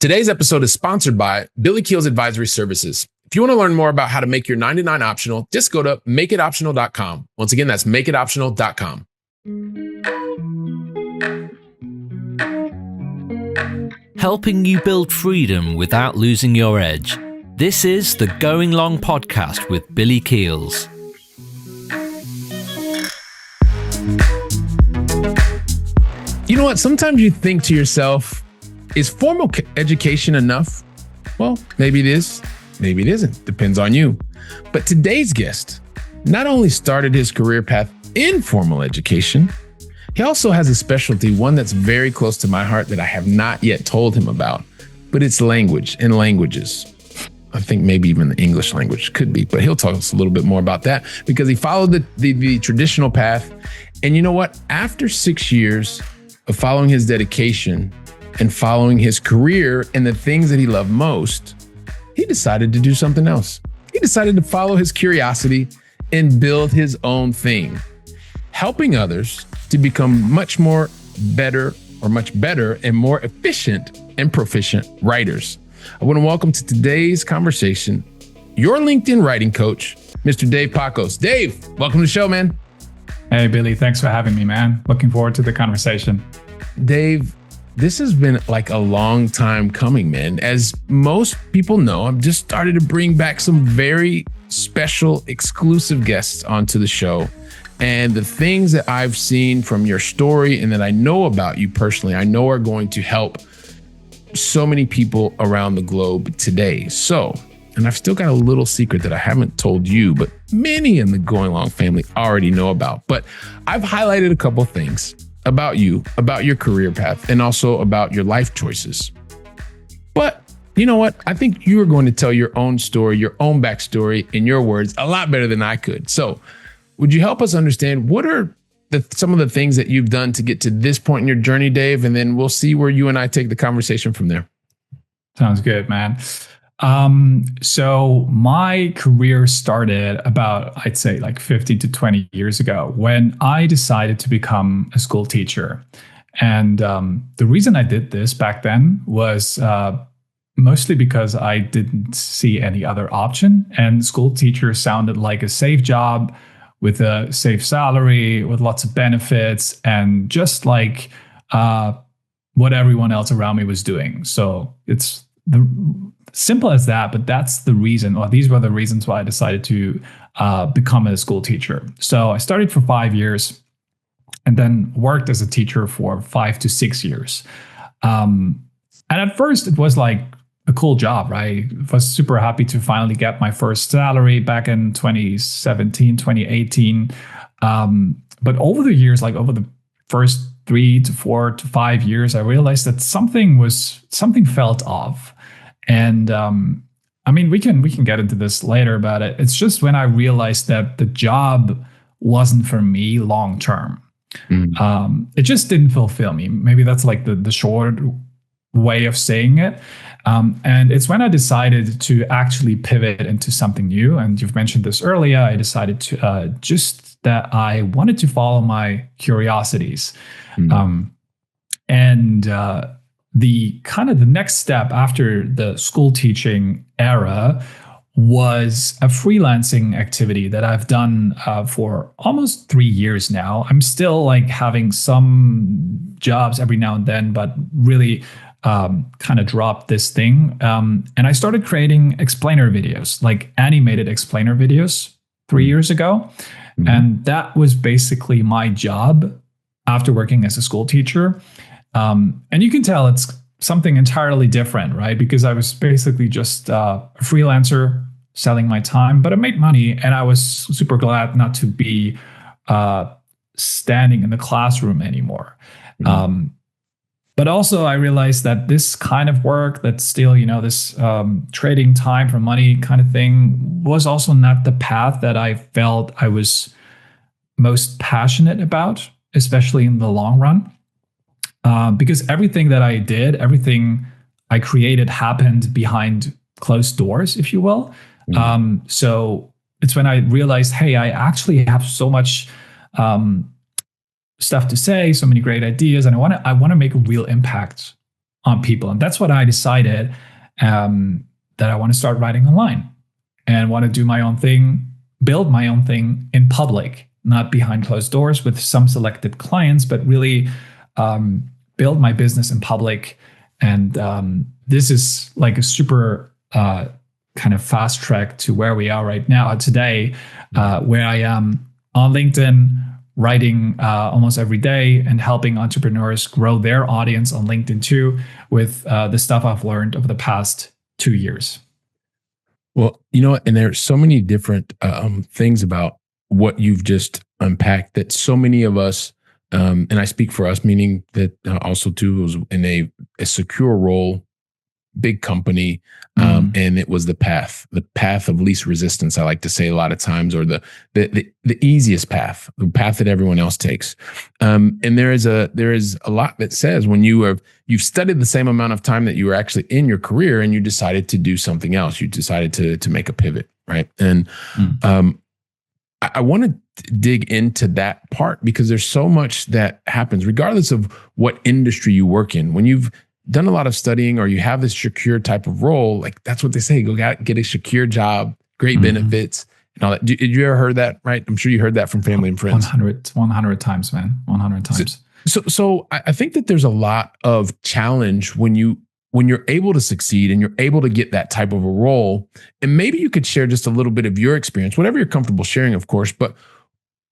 Today's episode is sponsored by Billy Keel's Advisory Services. If you want to learn more about how to make your 99 optional, just go to makeitoptional.com. Once again, that's makeitoptional.com. Helping you build freedom without losing your edge. This is the Going Long podcast with Billy Keels. You know what? Sometimes you think to yourself, is formal education enough? Well, maybe it is, maybe it isn't. Depends on you. But today's guest not only started his career path in formal education, he also has a specialty, one that's very close to my heart that I have not yet told him about, but it's language and languages. I think maybe even the English language could be, but he'll tell us a little bit more about that because he followed the traditional path. And you know what? After 6 years of following his dedication and following his career and the things that he loved most, he decided to do something else. He decided to follow his curiosity and build his own thing, helping others to become much better and more efficient and proficient writers. I want to welcome to today's conversation your LinkedIn writing coach, Mr. Dave Pakos. Dave, welcome to the show, man. Hey, Billy, thanks for having me, man. Looking forward to the conversation. Dave, this has been like a long time coming, man. As most people know, I've just started to bring back some very special, exclusive guests onto the show. And the things that I've seen from your story and that I know about you personally, I know are going to help so many people around the globe today. So, and I've still got a little secret that I haven't told you, but many in the Going Long family already know about. But I've highlighted a couple things about you, about your career path, and also about your life choices. But you know what? I think you are going to tell your own story, your own backstory in your words a lot better than I could. So would you help us understand what are some of the things that you've done to get to this point in your journey, Dave? And then we'll see where you and I take the conversation from there. Sounds good, man. So my career started about, I'd say like 15 to 20 years ago when I decided to become a school teacher. And the reason I did this back then was mostly because I didn't see any other option. And school teacher sounded like a safe job with a safe salary, with lots of benefits, and just like what everyone else around me was doing. So it's simple as that, but that's the reason, or these were the reasons why I decided to become a school teacher. So I started for 5 years and then worked as a teacher for 5 to 6 years. And at first it was like a cool job, right? I was super happy to finally get my first salary back in 2017, 2018. But over the years, like over the first 3 to 4 to 5 years, I realized that something felt off. And I mean, we can get into this later about it. It's just when I realized that the job wasn't for me long term. It just didn't fulfill me. Maybe that's like the short way of saying it. And it's when I decided to actually pivot into something new. And you've mentioned this earlier. I decided to just that I wanted to follow my curiosities. The next step after the school teaching era was a freelancing activity that I've done for almost 3 years now. I'm still like having some jobs every now and then, but really kind of dropped this thing. And I started creating explainer videos, like animated explainer videos 3 years ago. And that was basically my job after working as a school teacher. And you can tell it's something entirely different, right? Because I was basically just a freelancer selling my time, but I made money and I was super glad not to be standing in the classroom anymore. But also I realized that this kind of work that's still, this trading time for money kind of thing was also not the path that I felt I was most passionate about, especially in the long run. Because everything that I did, everything I created happened behind closed doors, if you will. So it's when I realized, hey, I actually have so much stuff to say, so many great ideas, and I want to make a real impact on people. And that's what I decided, that I want to start writing online and want to do my own thing, build my own thing in public, not behind closed doors with some selected clients, but really build my business in public. And this is like a super kind of fast track to where we are right now today, where I am on LinkedIn, writing almost every day and helping entrepreneurs grow their audience on LinkedIn too, with the stuff I've learned over the past 2 years. Well, you know what? And there's so many different things about what you've just unpacked that so many of us, and I speak for us, meaning that also too was in a secure role, big company, and it was the path of least resistance. I like to say a lot of times, or the easiest path, the path that everyone else takes. And there is a lot that says when you've studied the same amount of time that you were actually in your career, and you decided to do something else, you decided to make a pivot, right? And I want to dig into that part because there's so much that happens, regardless of what industry you work in. When you've done a lot of studying or you have this secure type of role, like that's what they say, go get a secure job, great benefits and all that. Did you ever heard that, right? I'm sure you heard that from family and friends. 100 times, man. 100 times. So I think that there's a lot of challenge when you're able to succeed and you're able to get that type of a role. And maybe you could share just a little bit of your experience, whatever you're comfortable sharing, of course, but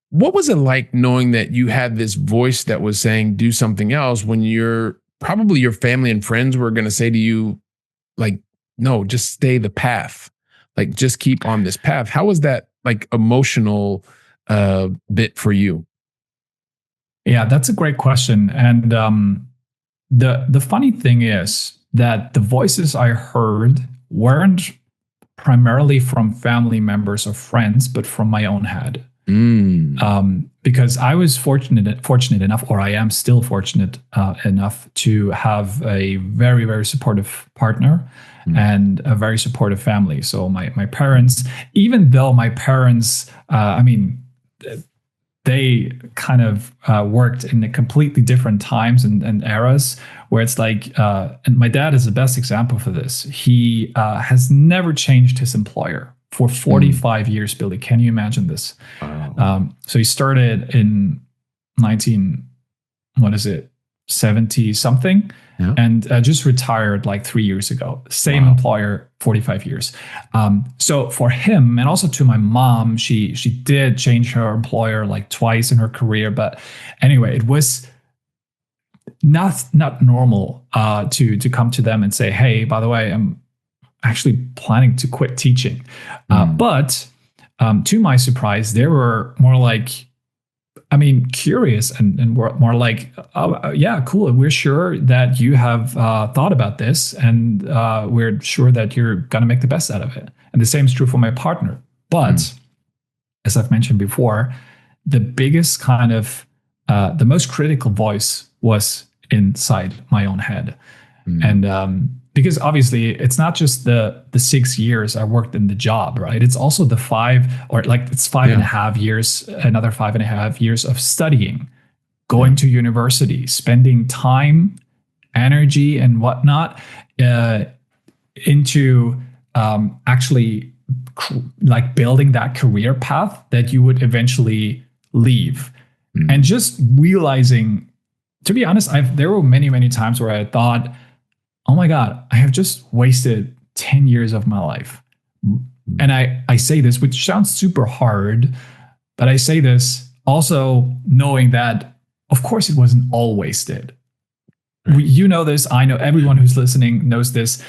what was it like knowing that you had this voice that was saying, do something else, when probably your family and friends were going to say to you, like, no, just stay the path. Like, just keep on this path. How was that like emotional bit for you? Yeah, that's a great question. And the funny thing is that the voices I heard weren't primarily from family members or friends, but from my own head. Because I was fortunate enough, or I am still fortunate enough to have a very, very supportive partner and a very supportive family. So my parents, even though my parents, they kind of worked in a completely different times and eras, where it's like, and my dad is the best example for this. He has never changed his employer for 45 years, Billy. Can you imagine this? Wow. So he started in 70 something, and just retired like 3 years ago. Same employer, 45 years. So for him, and also to my mom, she did change her employer like twice in her career. But anyway, it was not normal to come to them and say, hey, by the way, I'm actually planning to quit teaching. But to my surprise, they were more like, curious and more like, oh, yeah, cool. We're sure that you have thought about this, and we're sure that you're going to make the best out of it. And the same is true for my partner. But as I've mentioned before, the biggest kind of, the most critical voice was inside my own head. And because obviously it's not just the 6 years I worked in the job, right? It's also the 5.5 years, another 5.5 years of studying, going to university, spending time, energy, and whatnot into actually like building that career path that you would eventually leave. And just realizing, to be honest, there were many times where I thought, oh my God, I have just wasted 10 years of my life. And I say this, which sounds super hard, but I say this also knowing that, of course, it wasn't all wasted. You know this. I know everyone who's listening knows this.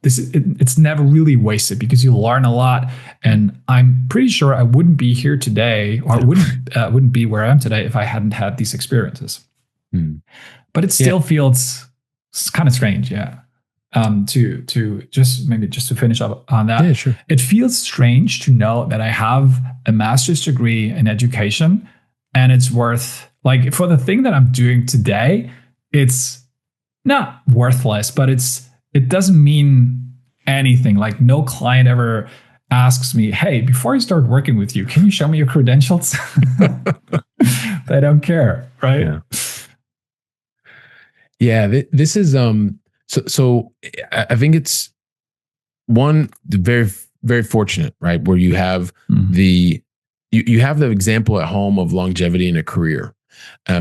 It's never really wasted, because you learn a lot. And I'm pretty sure I wouldn't be here today, or wouldn't be where I am today if I hadn't had these experiences. But it still feels kind of strange, to just to finish up on that. Yeah, sure. It feels strange to know that I have a master's degree in education, and it's worth, like, for the thing that I'm doing today, it's not worthless, but it doesn't mean anything. Like, no client ever asks me, hey, before I start working with you, can you show me your credentials? They don't care, right? Yeah, this is So I think it's very, very fortunate, right? Where you have you have the example at home of longevity in a career.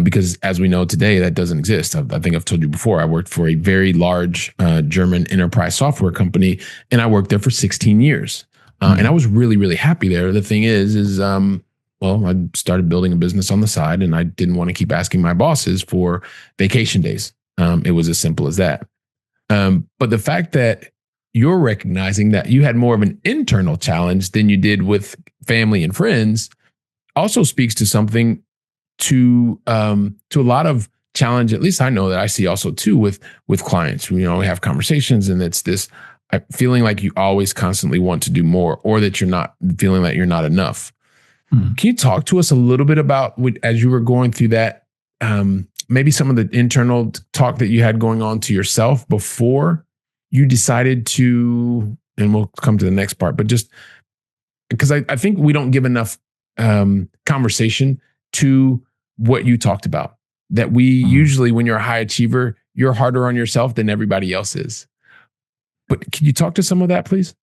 Because as we know today, that doesn't exist. I think I've told you before, I worked for a very large German enterprise software company, and I worked there for 16 years. And I was really, really happy there. The thing is well, I started building a business on the side, and I didn't want to keep asking my bosses for vacation days. It was as simple as that. But the fact that you're recognizing that you had more of an internal challenge than you did with family and friends also speaks to something, to a lot of challenge. At least I know that I see also too with clients. We have conversations, and it's this feeling like you always constantly want to do more, or that you're not feeling that you're not enough. Can you talk to us a little bit about as you were going through that, maybe some of the internal talk that you had going on to yourself before you decided to, and we'll come to the next part, but just because I think we don't give enough conversation to what you talked about, that we usually, when you're a high achiever, you're harder on yourself than everybody else is. But can you talk to some of that, please?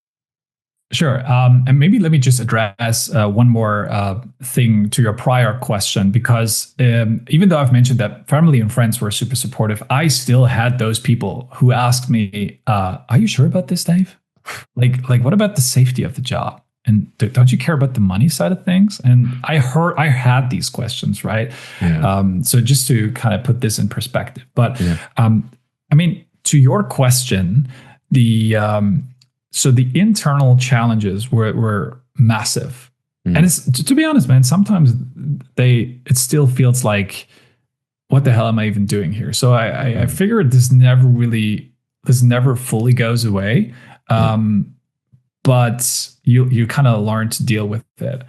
Sure. And maybe let me just address one more thing to your prior question, because even though I've mentioned that family and friends were super supportive, I still had those people who asked me, are you sure about this, Dave? Like, what about the safety of the job? And don't you care about the money side of things? And I had these questions, right? Yeah. So just to kind of put this in perspective, but I mean, to your question, so the internal challenges were massive. And it's, to be honest, man, sometimes it still feels like, what the hell am I even doing here? So I figured this never fully goes away. But you kind of learn to deal with it.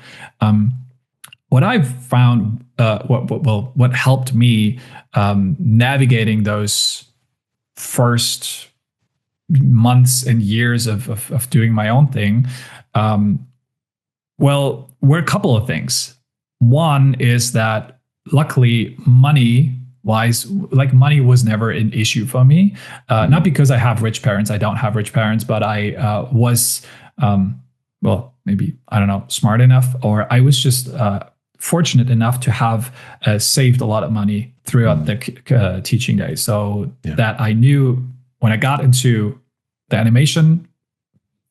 What I've found, what helped me navigating those first months and years of doing my own thing, were a couple of things. One is that luckily money was never an issue for me. Not because I have rich parents. I don't have rich parents, but I was, maybe, I don't know, smart enough, or I was just fortunate enough to have saved a lot of money throughout the teaching days. So that I knew when I got into the animation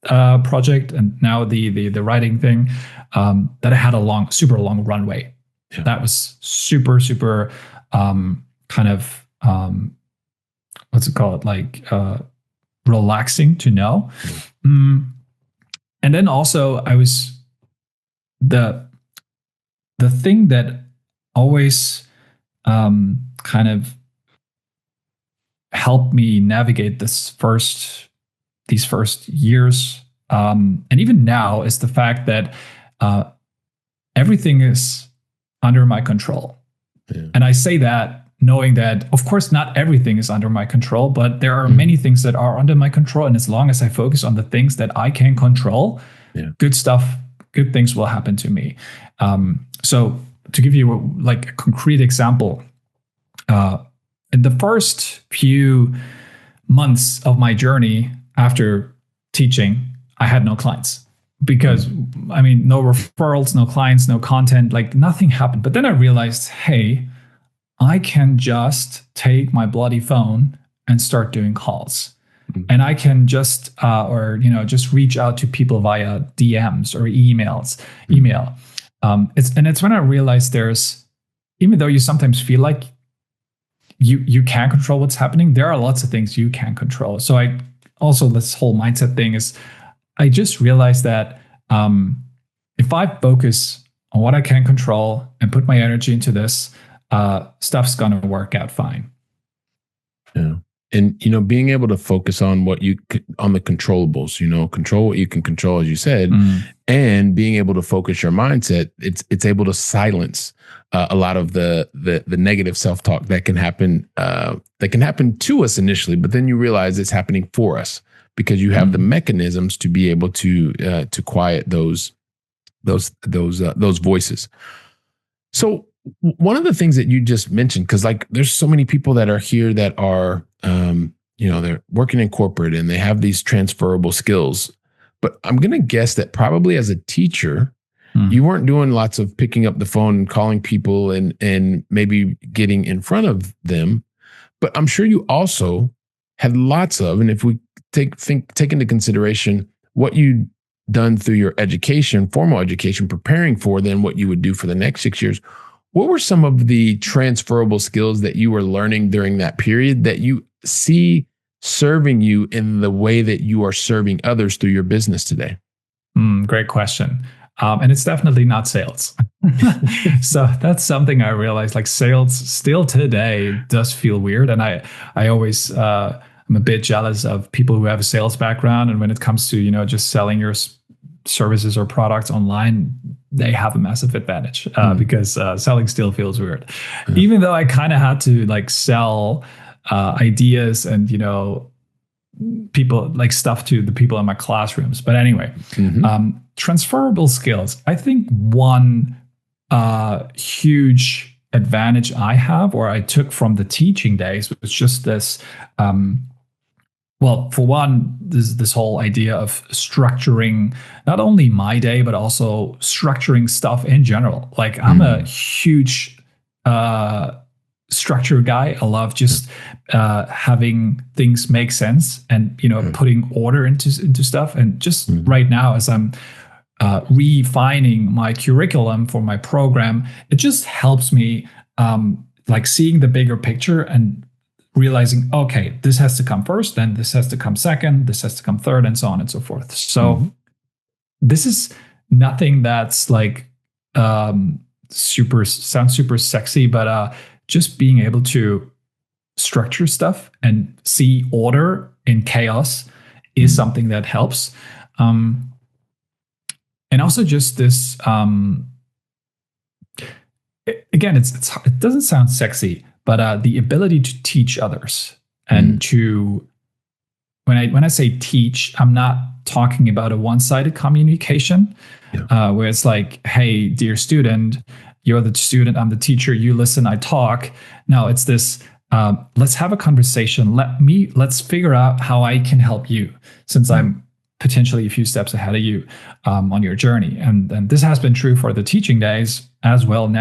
project and now the writing thing, that I had a super long runway. Yeah. That was super, super kind of, what's it called? Like relaxing to know. And then also I was the thing that always kind of helped me navigate these first years, and even now, is the fact that everything is under my control. Yeah. And I say that knowing that, of course, not everything is under my control, but there are many things that are under my control. And as long as I focus on the things that I can control, good things will happen to me. So to give you a concrete example, in the first few months of my journey after teaching, I had no clients. Because, I mean, no referrals, no clients, no content, nothing happened. But then I realized, hey, I can just take my bloody phone and start doing calls. And I can just, just reach out to people via DMs or email. It's when I realized even though you sometimes feel like you can't control what's happening, there are lots of things you can control. So this whole mindset thing is, I just realized that if I focus on what I can control and put my energy into this, stuff's going to work out fine. Yeah. And, being able to focus on on the controllables, control what you can control, as you said, and being able to focus your mindset, it's able to silence a lot of the negative self-talk that can happen to us initially, but then you realize it's happening for us, because you have the mechanisms to be able to quiet those voices. So one of the things that you just mentioned, because there's so many people that are here that are they're working in corporate and they have these transferable skills. But I'm going to guess that probably as a teacher, you weren't doing lots of picking up the phone and calling people and maybe getting in front of them. But I'm sure you also had lots of, and if we take into consideration what you done through your education, formal education, preparing for then what you would do for the next 6 years, what were some of the transferable skills that you were learning during that period that you see serving you in the way that you are serving others through your business today? Great question. And it's definitely not sales. So that's something I realized, like sales still today does feel weird. And I always, I'm a bit jealous of people who have a sales background. And when it comes to, just selling your services or products online, they have a massive advantage because selling still feels weird. Even though I kind of had to like sell ideas and, people like stuff to the people in my classrooms. But anyway, transferable skills. I think one huge advantage I have, or I took from the teaching days, was just this. Well, for one, this whole idea of structuring not only my day, but also structuring stuff in general. Like I'm a huge structure guy. I love just having things make sense and, putting order into stuff. And just right now, as I'm refining my curriculum for my program, it just helps me like seeing the bigger picture and realizing, okay, this has to come first, then this has to come second, this has to come third, and so on and so forth. So this is nothing that's like sounds super sexy, but just being able to structure stuff and see order in chaos is something that helps. And also just this, again, it doesn't sound sexy, but the ability to teach others and to, when I say teach, I'm not talking about a one-sided communication where it's like, hey, dear student, you're the student, I'm the teacher, you listen, I talk. No, it's this, let's have a conversation. Let's figure out how I can help you, since I'm potentially a few steps ahead of you on your journey. And this has been true for the teaching days as well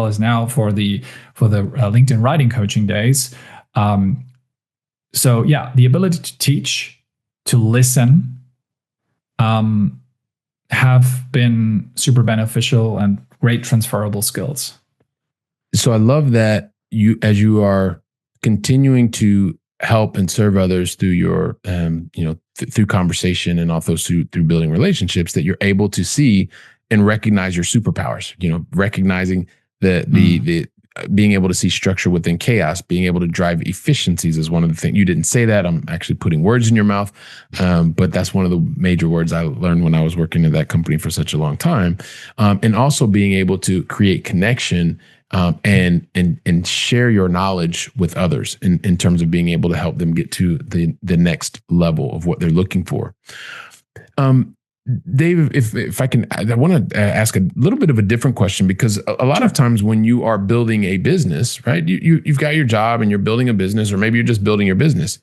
as now for the LinkedIn writing coaching days. So yeah, the ability to teach, to listen, have been super beneficial and great transferable skills. So I love that as you are continuing to help and serve others through your, through conversation and also through building relationships, that you're able to see and recognize your superpowers. Recognizing the being able to see structure within chaos, being able to drive efficiencies is one of the things. You didn't say that. I'm actually putting words in your mouth, but that's one of the major words I learned when I was working at that company for such a long time. And also being able to create connection and share your knowledge with others in terms of being able to help them get to the next level of what they're looking for. Dave, if I can, I want to ask a little bit of a different question, because a lot of times when you are building a business, right, you've got your job and you're building a business, or maybe you're just building your business.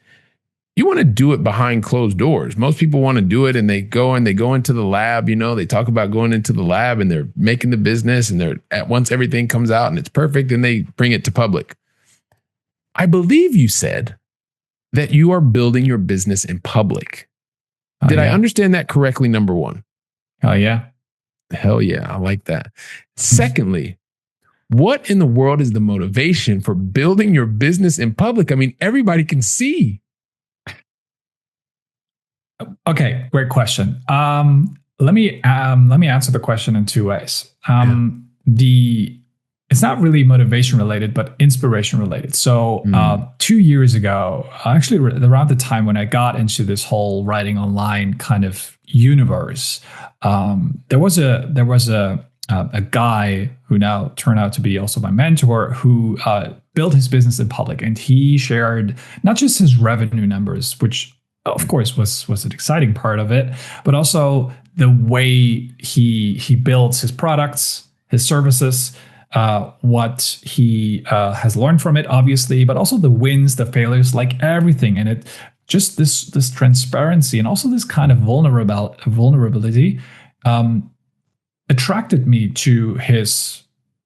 You want to do it behind closed doors. Most people want to do it and they go into the lab, they talk about going into the lab and they're making the business, and once everything comes out and it's perfect, and they bring it to public. I believe you said that you are building your business in public. Did I understand that correctly? Number one. Oh, yeah. Hell yeah. I like that. Secondly, what in the world is the motivation for building your business in public? I mean, everybody can see. Okay, great question. Let me answer the question in two ways. It's not really motivation related, but inspiration related. So 2 years ago, actually around the time when I got into this whole writing online kind of universe, there was a guy who now turned out to be also my mentor, who built his business in public, and he shared not just his revenue numbers, which of course was an exciting part of it, but also the way he builds his products, his services, what he has learned from it, obviously, but also the wins, the failures, like everything. And it just this transparency and also this kind of vulnerability attracted me to his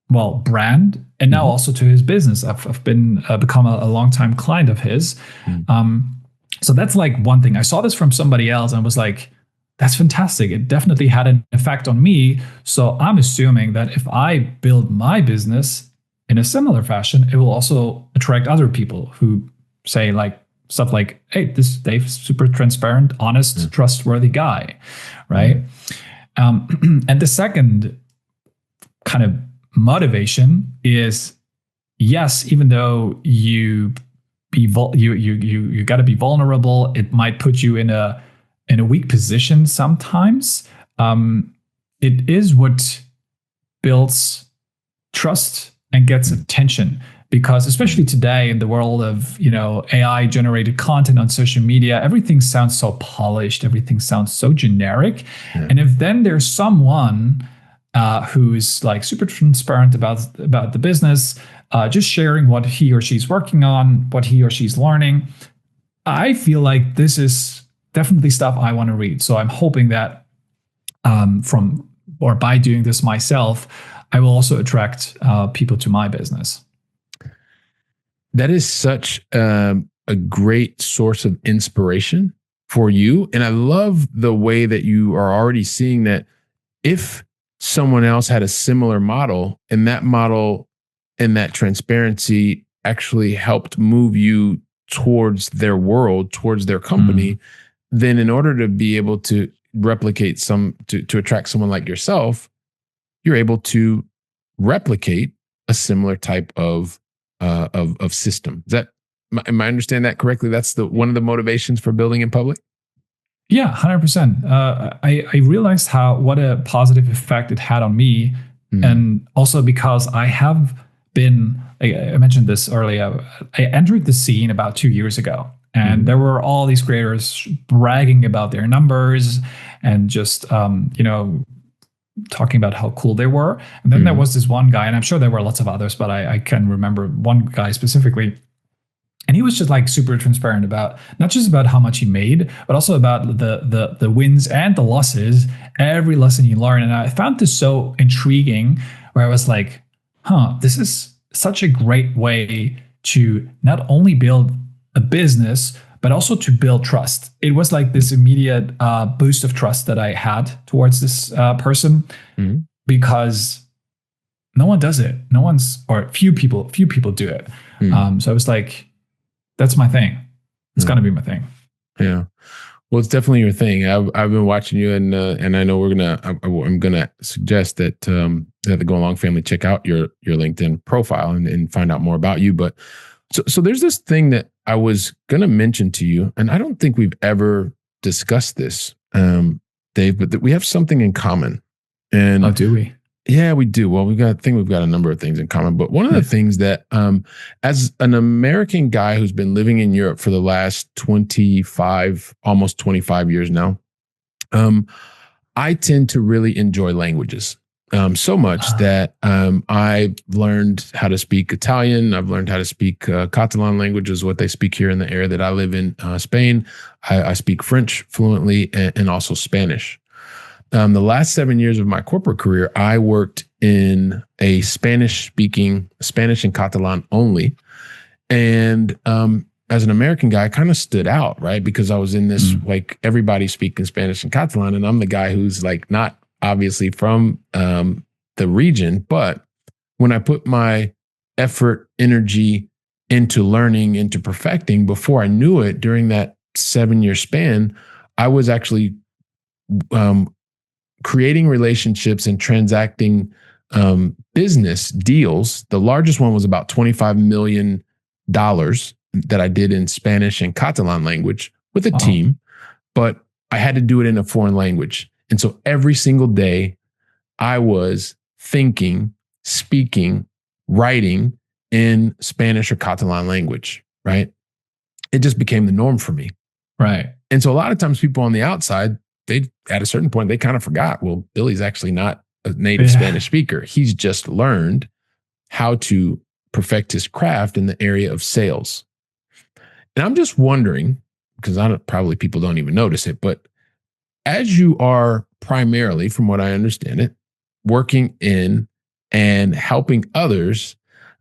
brand, and now also to his business. I've been become a long-time client of his. So that's like one thing. I saw this from somebody else and was like, that's fantastic. It definitely had an effect on me. So I'm assuming that if I build my business in a similar fashion, it will also attract other people who say like stuff like, hey, this Dave's super transparent, honest, trustworthy guy, right? And the second kind of motivation is, yes, even though you got to be vulnerable, it might put you in a weak position sometimes. It is what builds trust and gets attention, because especially today in the world of AI generated content on social media, everything sounds so polished, everything sounds so generic. And if then there's someone who's like super transparent about the business, just sharing what he or she's working on, what he or she's learning, I feel like this is definitely stuff I want to read. So I'm hoping that by doing this myself, I will also attract people to my business. That is such a great source of inspiration for you. And I love the way that you are already seeing that if someone else had a similar model, and that model and that transparency actually helped move you towards their world, towards their company, then in order to be able to replicate to attract someone like yourself, you're able to replicate a similar type of system. Am I understand that correctly? That's one of the motivations for building in public? Yeah, 100%. I realized what a positive effect it had on me. And also because I have been, I mentioned this earlier, I entered the scene about 2 years ago. And there were all these creators bragging about their numbers and just, talking about how cool they were. And then there was this one guy, and I'm sure there were lots of others, but I can remember one guy specifically. And he was just like super transparent about not just about how much he made, but also about the wins and the losses, every lesson he learned. And I found this so intriguing, where I was like, this is such a great way to not only build a business, but also to build trust. It was like this immediate boost of trust that I had towards this person, because no one does it. Few people do it. So I was like, that's my thing. It's gonna be my thing. Yeah. Well, it's definitely your thing. I've been watching you, and I know I'm gonna suggest that the Go Along family check out your LinkedIn profile and find out more about you. But so there's this thing that I was gonna mention to you, and I don't think we've ever discussed this, Dave, but that we have something in common. And do we? Yeah, we do. Well, we've got a number of things in common, but one of the things that, as an American guy who's been living in Europe for the last almost 25 years now, I tend to really enjoy languages. So much that I've learned how to speak Italian. I've learned how to speak Catalan language, is what they speak here in the area that I live in, Spain. I speak French fluently, and also Spanish. The last 7 years of my corporate career, I worked in a Spanish and Catalan only. And as an American guy, I kind of stood out, right? Because I was in this, like, everybody speaking Spanish and Catalan, and I'm the guy who's like not obviously from the region. But when I put my effort, energy into learning, into perfecting, before I knew it, during that 7-year span, I was actually creating relationships and transacting business deals. The largest one was about $25 million that I did in Spanish and Catalan language with a team, but I had to do it in a foreign language. And so every single day I was thinking, speaking, writing in Spanish or Catalan language, right? It just became the norm for me. Right. And so a lot of times people on the outside, at a certain point, they kind of forgot, well, Billy's actually not a native Spanish speaker. He's just learned how to perfect his craft in the area of sales. And I'm just wondering, because probably people don't even notice it, but as you are primarily, from what I understand it, working in and helping others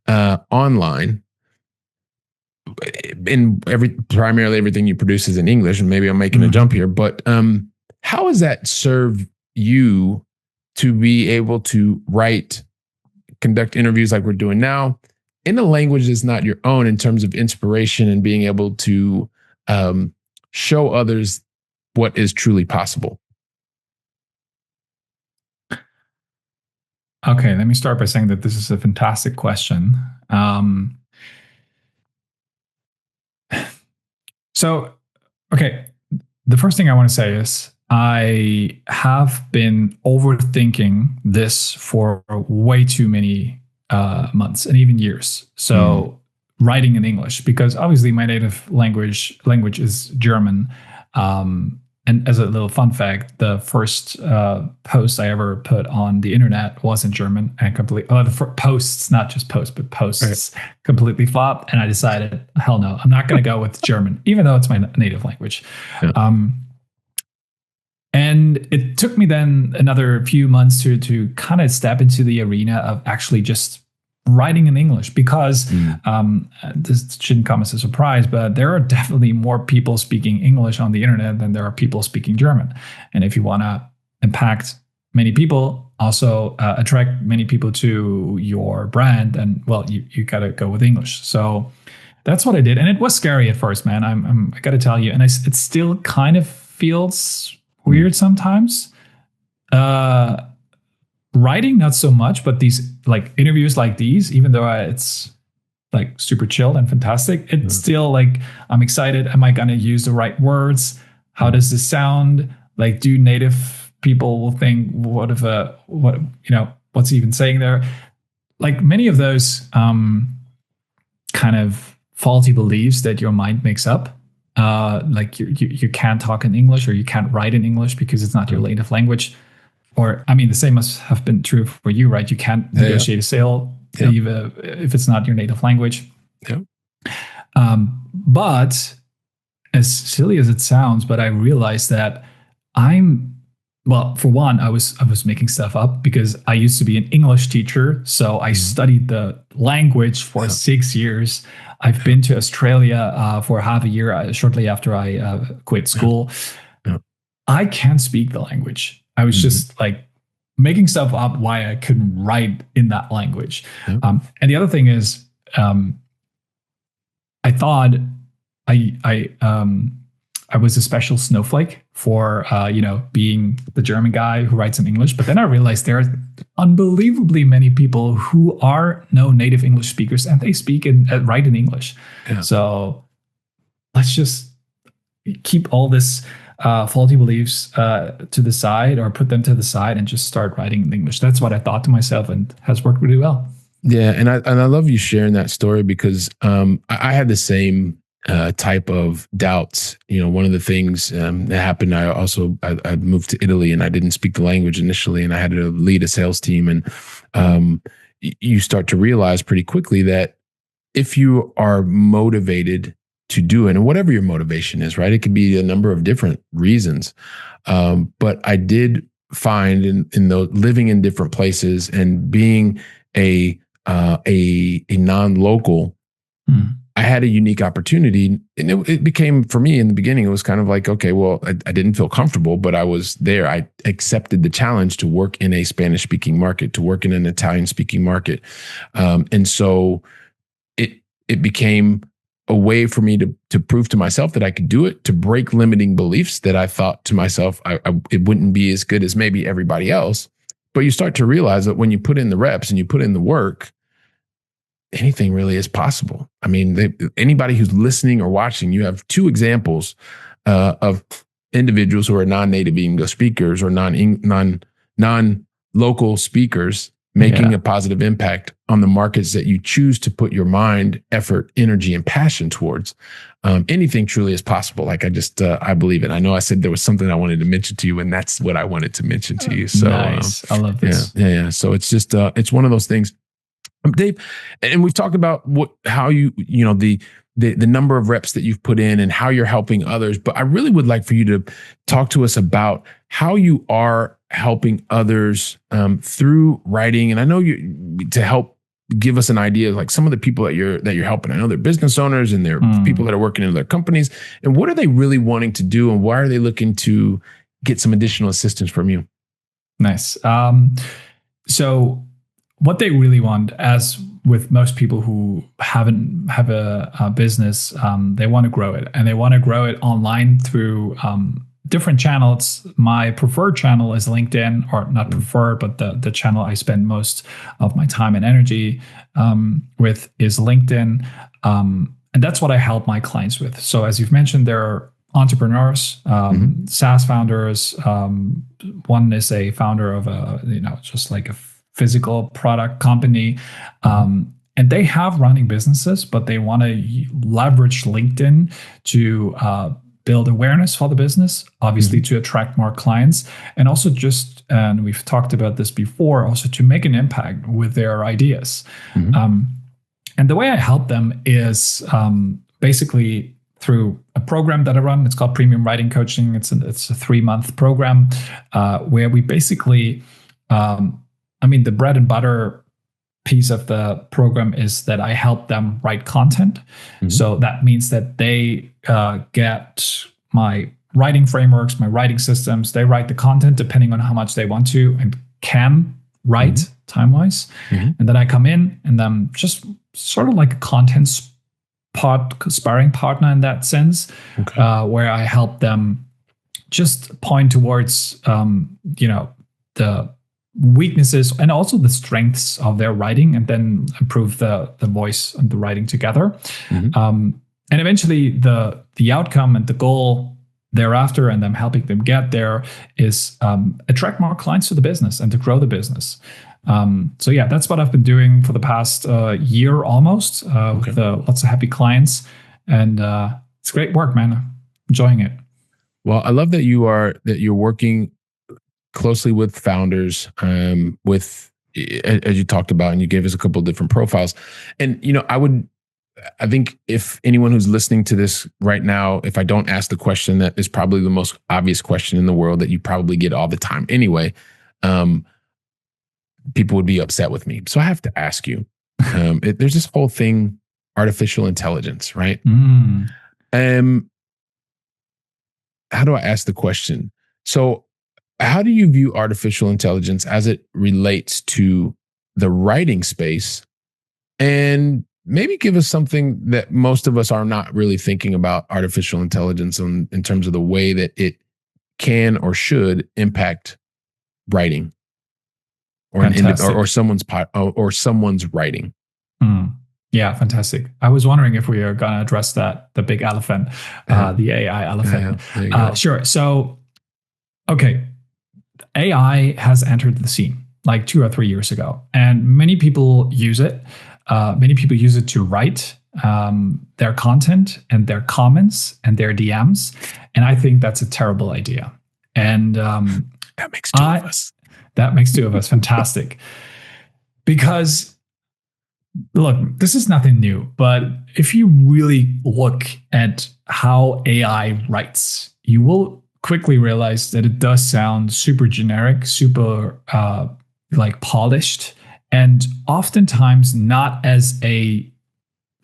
online, in primarily everything you produce is in English, and maybe I'm making a jump here, but how has that served you to be able to conduct interviews like we're doing now in a language that's not your own, in terms of inspiration and being able to show others what is truly possible? Okay, let me start by saying that this is a fantastic question. So, okay, the first thing I want to say is I have been overthinking this for way too many months and even years. So, writing in English, because obviously my native language is German. And as a little fun fact, the first post I ever put on the internet was in German, and posts, not just posts, but posts, completely flopped. And I decided, hell no, I'm not going to go with German, even though it's my native language. Yeah. And it took me then another few months to kind of step into the arena of actually just writing in English, because this shouldn't come as a surprise, but there are definitely more people speaking English on the internet than there are people speaking German. And if you want to impact many people, also attract many people to your brand, and well, you got to go with English. So that's what I did. And it was scary at first, man. I got to tell you. And it still kind of feels weird sometimes. Writing, not so much, but these like interviews like these, even though it's like super chilled and fantastic, it's still like, I'm excited. Am I going to use the right words? How does this sound? Like, do native people will think, what's he even saying there? Like many of those kind of faulty beliefs that your mind makes up. Like you can't talk in English, or you can't write in English because it's not your native language. Or, I mean, the same must have been true for you, right? You can't negotiate a sale even if it's not your native language. Yeah. But as silly as it sounds, but I realized that for one, I was making stuff up because I used to be an English teacher. So I studied the language for 6 years. I've been to Australia for half a year shortly after I quit school. Yeah. I can't speak the language. I was just like making stuff up why I couldn't write in that language. And the other thing is, I thought I was a special snowflake for being the German guy who writes in English. But then I realized there are unbelievably many people who are no native English speakers, and they speak and write in English. Yeah. So let's just keep all this faulty beliefs to the side, or put them to the side, and just start writing in English. That's what I thought to myself, and has worked really well. Yeah, and I love you sharing that story, because I had the same type of doubts. One of the things that happened, I moved to Italy, and I didn't speak the language initially, and I had to lead a sales team, and you start to realize pretty quickly that if you are motivated to do it, and whatever your motivation is, right? It could be a number of different reasons. But I did find in the living in different places and being a non-local, I had a unique opportunity, and it became, for me in the beginning, it was kind of like, okay, well, I didn't feel comfortable, but I was there. I accepted the challenge to work in a Spanish speaking market, to work in an Italian speaking market. And so it became a way for me to prove to myself that I could do it, to break limiting beliefs that I thought to myself, it wouldn't be as good as maybe everybody else. But you start to realize that when you put in the reps and you put in the work, anything really is possible. I mean, anybody who's listening or watching, you have two examples of individuals who are non-native English speakers or non-local speakers making a positive impact on the markets that you choose to put your mind, effort, energy, and passion towards. Anything truly is possible. Like I believe it. I know I said there was something I wanted to mention to you, and that's what I wanted to mention to you. So nice. I love this. Yeah. So it's just, it's one of those things. Dave, and we've talked about how the number of reps that you've put in and how you're helping others. But I really would like for you to talk to us about how you are helping others through writing. And I know you to help give us an idea of like some of the people that you're helping. I know they're business owners and they're people that are working in their companies. And what are they really wanting to do, and why are they looking to get some additional assistance from you? Nice. So what they really want, as with most people who have a business, they want to grow it, and they want to grow it online through different channels. My preferred channel is LinkedIn, or not preferred, but the channel I spend most of my time and energy with is LinkedIn. And that's what I help my clients with. So as you've mentioned, there are entrepreneurs, SaaS founders. One is a founder of just like a physical product company. And they have running businesses, but they want to leverage LinkedIn to build awareness for the business, obviously to attract more clients, and also and we've talked about this before, also to make an impact with their ideas. And the way I help them is basically through a program that I run. It's called Premium Writing Coaching. It's a 3-month program where we basically, the bread and butter piece of the program is that I help them write content. So that means that they get my writing frameworks, my writing systems. They write the content depending on how much they want to and can write time-wise. And then I come in and I'm just sort of like a content sparring partner in that sense, where I help them just point towards, the weaknesses and also the strengths of their writing, and then improve the voice and the writing together. And eventually the outcome and the goal thereafter, and I'm helping them get there, is attract more clients to the business and to grow the business. So yeah, that's what I've been doing for the past year almost, with lots of happy clients, and it's great work, man. I'm enjoying it. Well, I love that you're working closely with founders, as you talked about, and you gave us a couple of different profiles. And I think if anyone who's listening to this right now, if I don't ask the question that is probably the most obvious question in the world that you probably get all the time anyway, people would be upset with me. So I have to ask you, there's this whole thing, artificial intelligence, right? How do I ask the question? So how do you view artificial intelligence as it relates to the writing space? And maybe give us something that most of us are not really thinking about artificial intelligence in terms of the way that it can or should impact writing or someone's writing. Yeah, fantastic. I was wondering if we are going to address the big elephant, the AI elephant. Sure. So, okay. AI has entered the scene like 2 or 3 years ago, and many people use it. Many people use it to write their content and their comments and their DMs. And I think that's a terrible idea. And that makes two of us. That makes 2 of us. Fantastic. Because look, this is nothing new, but if you really look at how AI writes, you will quickly realize that it does sound super generic, super polished, and oftentimes not as a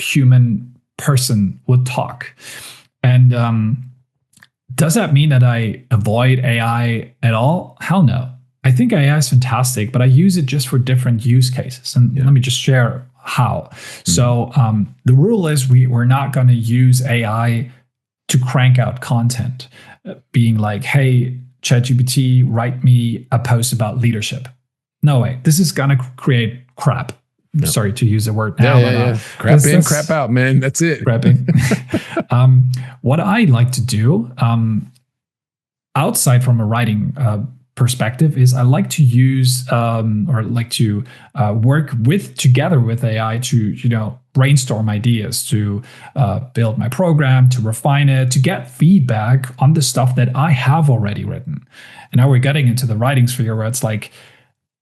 human person would talk. And does that mean that I avoid AI at all? Hell no. I think AI is fantastic, but I use it just for different use cases. And let me just share how. So the rule is we're not going to use AI to crank out content, being like, hey, ChatGPT, write me a post about leadership. No way. This is going to create crap. Yep. Sorry to use the word now. Yeah. Crap in, crap out, man. That's it. Crapping. What I like to do, outside from a writing perspective, is I like to use work together with AI to brainstorm ideas, to build my program, to refine it, to get feedback on the stuff that I have already written. And now we're getting into the writing sphere where it's like,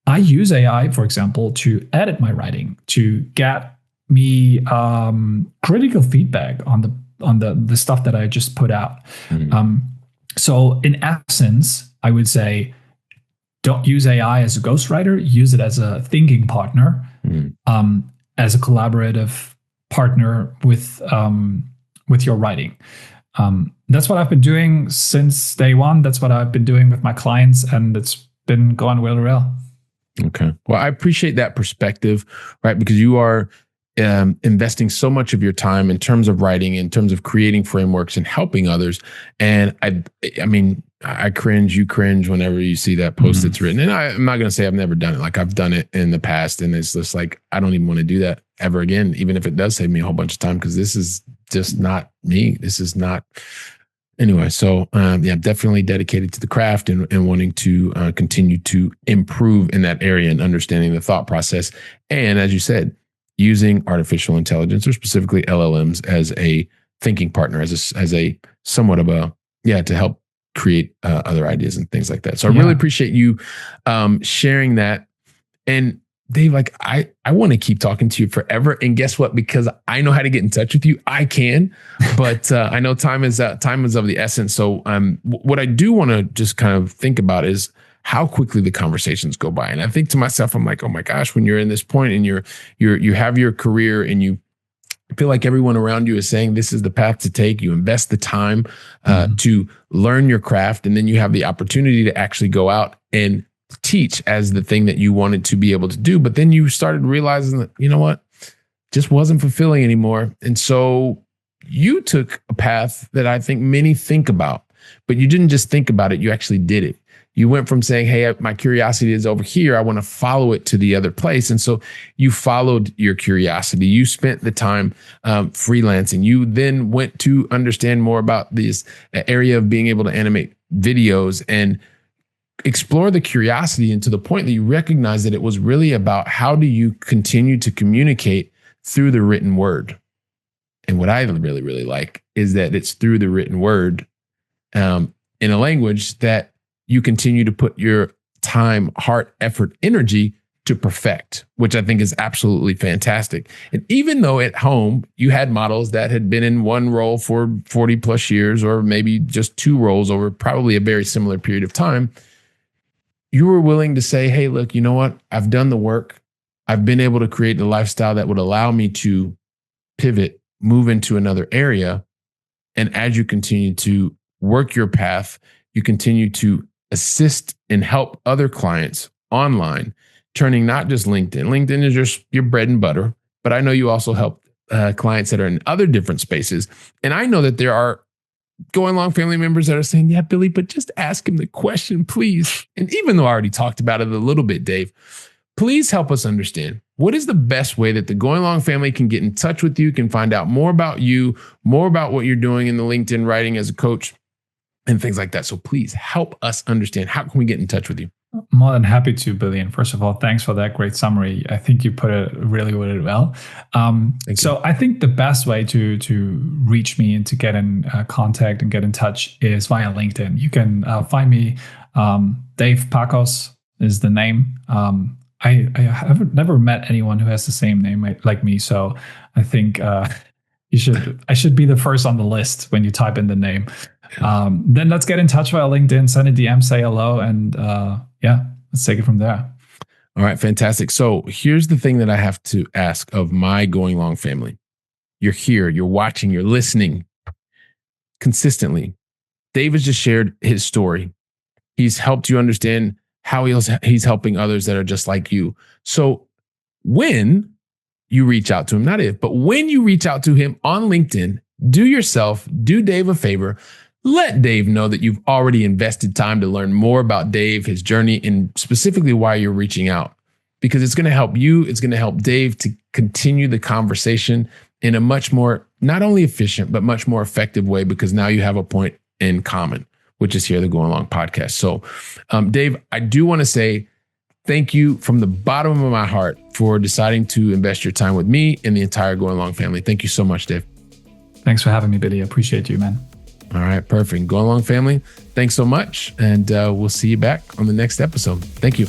I use AI, for example, to edit my writing, to get me critical feedback on the stuff that I just put out. So in essence, I would say, don't use AI as a ghostwriter. Use it as a thinking partner, as a collaborative partner with your writing. That's what I've been doing since day one. That's what I've been doing with my clients, and it's been going really well. Okay. Well, I appreciate that perspective, right? Because you are investing so much of your time in terms of writing, in terms of creating frameworks and helping others. And I mean, I cringe, you cringe whenever you see that post that's written. And I'm not going to say I've never done it. Like, I've done it in the past, and it's just like, I don't even want to do that ever again, even if it does save me a whole bunch of time, because this is just not me. This is not. Anyway, so yeah, definitely dedicated to the craft and wanting to continue to improve in that area and understanding the thought process. And as you said, using artificial intelligence, or specifically LLMs, as a thinking partner, as a somewhat of a, to help create other ideas and things like that. So I really appreciate you sharing that. And Dave, like, I want to keep talking to you forever. And guess what? Because I know how to get in touch with you, I can. But I know time is of the essence. So what I do want to just kind of think about is how quickly the conversations go by. And I think to myself, I'm like, oh my gosh, when you're in this point and you have your career and you feel like everyone around you is saying this is the path to take, you invest the time to learn your craft, and then you have the opportunity to actually go out and teach as the thing that you wanted to be able to do. But then you started realizing that, you know what, just wasn't fulfilling anymore. And so you took a path that I think many think about, but you didn't just think about it, you actually did it. You went from saying, hey, my curiosity is over here, I want to follow it to the other place. And so you followed your curiosity. You spent the time freelancing. You then went to understand more about this area of being able to animate videos and explore the curiosity, and to the point that you recognize that it was really about how do you continue to communicate through the written word. And what I really, really like is that it's through the written word in a language that you continue to put your time, heart, effort, energy to perfect, which I think is absolutely fantastic. And even though at home you had models that had been in one role for 40 plus years, or maybe just two roles over probably a very similar period of time, you were willing to say, hey, look, you know what? I've done the work. I've been able to create the lifestyle that would allow me to pivot, move into another area. And as you continue to work your path, you continue to assist and help other clients online, turning not just LinkedIn. LinkedIn is just your bread and butter, but I know you also help clients that are in other different spaces. And I know that there are Going Long family members that are saying, yeah, Billy, but just ask him the question, please. And even though I already talked about it a little bit, Dave, please help us understand, what is the best way that the Going Long family can get in touch with you, can find out more about you, more about what you're doing in the LinkedIn writing as a coach and things like that. So please help us understand, how can we get in touch with you? More than happy to, Billy. And first of all, thanks for that great summary. I think you put it really, really well. So I think the best way to reach me and to get in contact and get in touch is via LinkedIn. You can find me. Dave Pakos is the name. I have never met anyone who has the same name like me. So I think I should be the first on the list when you type in the name. Then let's get in touch via LinkedIn, send a DM, say hello, and let's take it from there. All right, fantastic. So here's the thing that I have to ask of my Going Long family. You're here, you're watching, you're listening consistently. Dave has just shared his story. He's helped you understand how he's helping others that are just like you. So when you reach out to him, not if, but when you reach out to him on LinkedIn, do Dave a favor. Let Dave know that you've already invested time to learn more about Dave, his journey, and specifically why you're reaching out. Because it's going to help you, it's going to help Dave to continue the conversation in a much more, not only efficient, but much more effective way, because now you have a point in common, which is here, the Going Long podcast. So, Dave, I do want to say thank you from the bottom of my heart for deciding to invest your time with me and the entire Going Long family. Thank you so much, Dave. Thanks for having me, Billy. I appreciate you, man. All right, perfect. Going Long family, thanks so much. And we'll see you back on the next episode. Thank you.